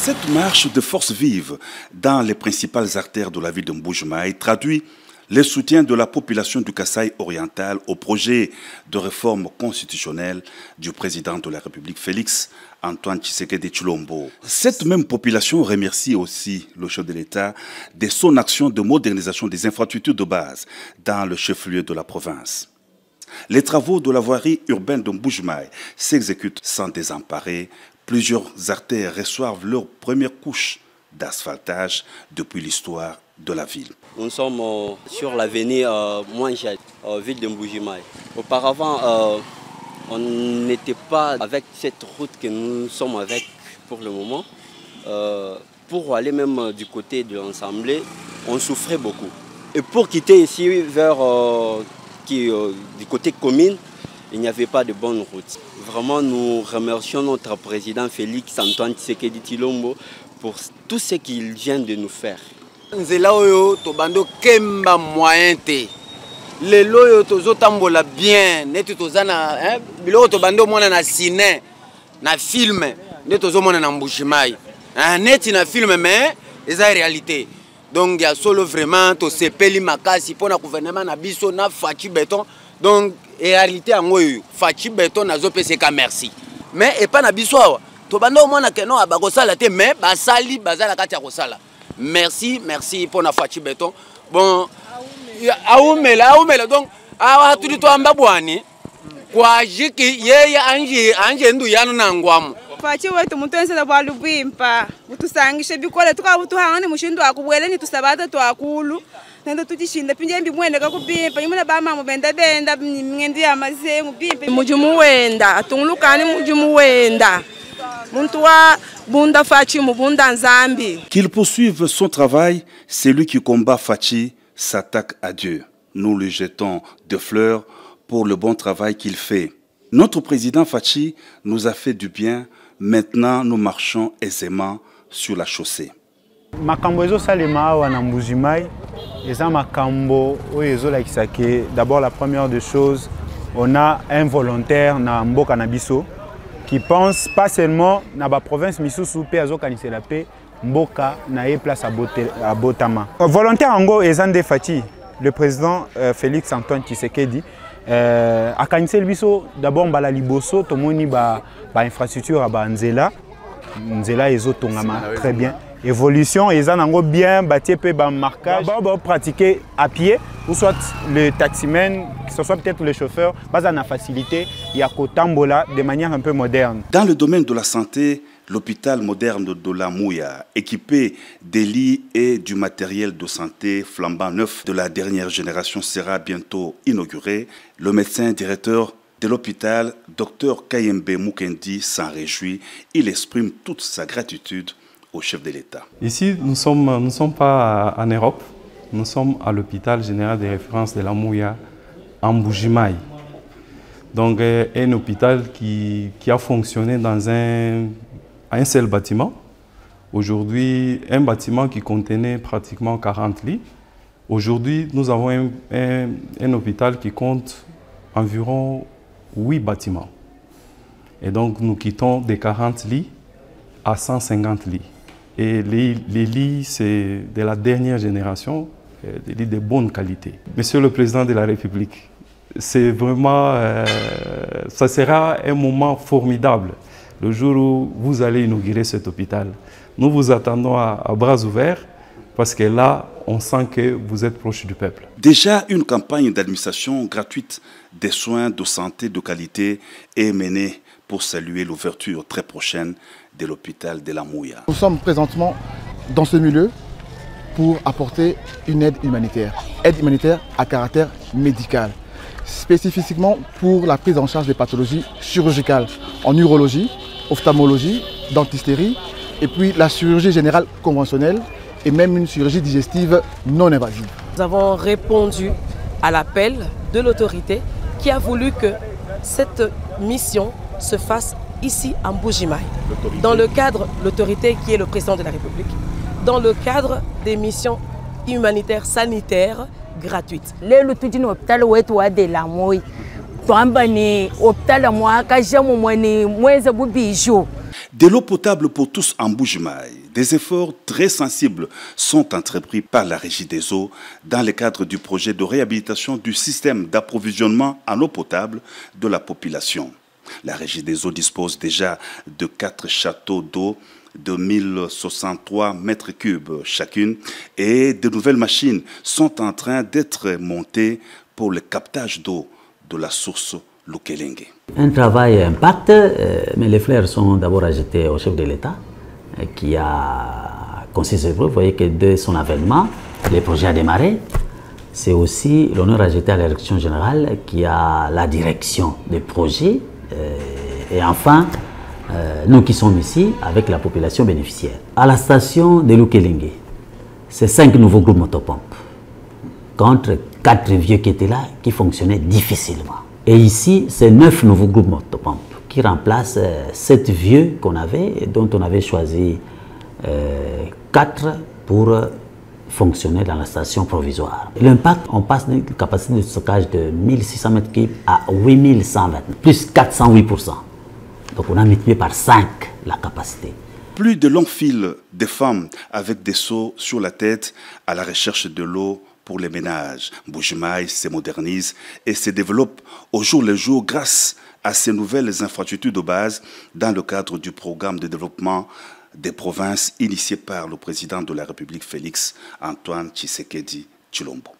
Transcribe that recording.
Cette marche de force vive dans les principales artères de la ville de Mbuji-Mayi traduit le soutien de la population du Kasaï oriental au projet de réforme constitutionnelle du président de la République Félix Antoine Tshisekedi Tshilombo. Cette même population remercie aussi le chef de l'État de son action de modernisation des infrastructures de base dans le chef-lieu de la province. Les travaux de la voirie urbaine de Mbuji-Mayi s'exécutent sans désemparer. Plusieurs artères reçoivent leur première couche d'asphaltage depuis l'histoire de la ville. Nous sommes sur l'avenue Mouanja, ville de Mbuji-Mayi. Auparavant, on n'était pas avec cette route que nous sommes avec pour le moment. Pour aller même du côté de l'Assemblée, on souffrait beaucoup. Et pour quitter ici vers du côté commune, il n'y avait pas de bonne route. Vraiment, nous remercions notre président Félix Antoine Tshisekedi Tshilombo pour tout ce qu'il vient de nous faire. Nzela oyo tobando kemba moyen te. Lelo oyo tozotambola bien, neti tozana biloko tobando mona na ciné, na film, neti tozomona na Mbuji-Mayi. Neti na film mais eza réalité. Donc ya solo vraiment to sepeli makasi pona gouvernement na biso na Fachi Beton. Donc en réalité en Fachi Beton nazo peseka merci. Mais et pas na biso to bando mona ke no abakosala te mais basali bazala kati ya kosala. Merci pour na Fachi Beton. Bon aumela donc awa tudi to amba bwani kwa jiki yeye anje ndu yanu na ngwamu. Fachi wetu mutensela bwa lubimpa utusangishe bikole tukabutuhangane mushindu akubwele ni tusabata twakulu nando tutishinda pinje mbi mwenda kakubimpa imuna bama mubenda mngendi ya mazengu bimpa mujumu wenda atungulukani mujumu wenda muntu wa bunda Fachi mubunda nzambi. Qu'il poursuive son travail, celui qui combat Fachi s'attaque à Dieu. Nous lui jetons des fleurs pour le bon travail qu'il fait. Notre président Fachi nous a fait du bien. Maintenant, nous marchons aisément sur la chaussée. Makambo ezo salema awa na Mbuji-Mayi eza makambo oyo ezo lakisa ke d'abord la première des choses, on a un volontaire na mboka na biso qui pense pas seulement na ba province misusu pe azo kanisela pe mboka na ye place à Botama. Volontaire ango eza nde Fachi, le président Félix Antoine Tshisekedi a kanisela biso d'abord mbala liboso tomoni ba infrastructure ba nzela ezo tongama très bien. Évolution, ils ont bien bâti un marquage, pratiquer à pied, ou soit le taximan, que ce soit peut-être le chauffeur, pas en facilité, il y a Kotambola de manière un peu moderne. Dans le domaine de la santé, l'hôpital moderne de la Mouya, équipé des lits et du matériel de santé flambant neuf de la dernière génération, sera bientôt inauguré. Le médecin directeur de l'hôpital, Dr Kayembe Mukendi, s'en réjouit. Il exprime toute sa gratitude au chef de l'État. Ici, nous ne sommes pas en Europe, nous sommes à l'hôpital général de référence de la Mouya, en Mbuji-Mayi. Donc, un hôpital qui a fonctionné dans un seul bâtiment. Aujourd'hui, un bâtiment qui contenait pratiquement 40 lits. Aujourd'hui, nous avons un hôpital qui compte environ 8 bâtiments. Et donc, nous quittons des 40 lits à 150 lits. Et les lits, c'est de la dernière génération, des lits de bonne qualité. Monsieur le Président de la République, c'est vraiment, ça sera un moment formidable le jour où vous allez inaugurer cet hôpital. Nous vous attendons à bras ouverts parce que là, on sent que vous êtes proche du peuple. Déjà, une campagne d'administration gratuite des soins de santé de qualité est menée pour saluer l'ouverture très prochaine de l'hôpital de la Mouya. Nous sommes présentement dans ce milieu pour apporter une aide humanitaire à caractère médical, spécifiquement pour la prise en charge des pathologies chirurgicales en urologie, ophtalmologie, dentisterie et puis la chirurgie générale conventionnelle et même une chirurgie digestive non invasive. Nous avons répondu à l'appel de l'autorité qui a voulu que cette mission se fasse ici en Mbuji-Mayi, dans le cadre de l'autorité qui est le président de la République, dans le cadre des missions humanitaires sanitaires gratuites. De l'eau potable pour tous en Mbuji-Mayi, des efforts très sensibles sont entrepris par la Régie des eaux dans le cadre du projet de réhabilitation du système d'approvisionnement en eau potable de la population. La Régie des eaux dispose déjà de 4 châteaux d'eau de 1063 mètres cubes chacune et de nouvelles machines sont en train d'être montées pour le captage d'eau de la source Lukelenge. Un travail impact, mais les fleurs sont d'abord ajoutées au chef de l'État qui a consisté, vous voyez que dès son avènement, le projet a démarré. C'est aussi l'honneur ajouté à la direction générale qui a la direction des projets et enfin nous qui sommes ici avec la population bénéficiaire. À la station de Lukelenge, c'est 5 nouveaux groupes motopompes contre 4 vieux qui étaient là, qui fonctionnaient difficilement. Et ici, c'est 9 nouveaux groupes motopompes qui remplacent 7 vieux qu'on avait et dont on avait choisi 4 pour fonctionner dans la station provisoire. L'impact, on passe d'une capacité de stockage de 1600 m3 à 8120, plus 408%. Donc on a multiplié par 5 la capacité. Plus de longues files de femmes avec des seaux sur la tête à la recherche de l'eau pour les ménages. Mbuji-Mayi se modernise et se développe au jour le jour grâce à ces nouvelles infrastructures de base dans le cadre du programme de développement des provinces initié par le président de la République Félix Antoine Tshisekedi Tshilombo.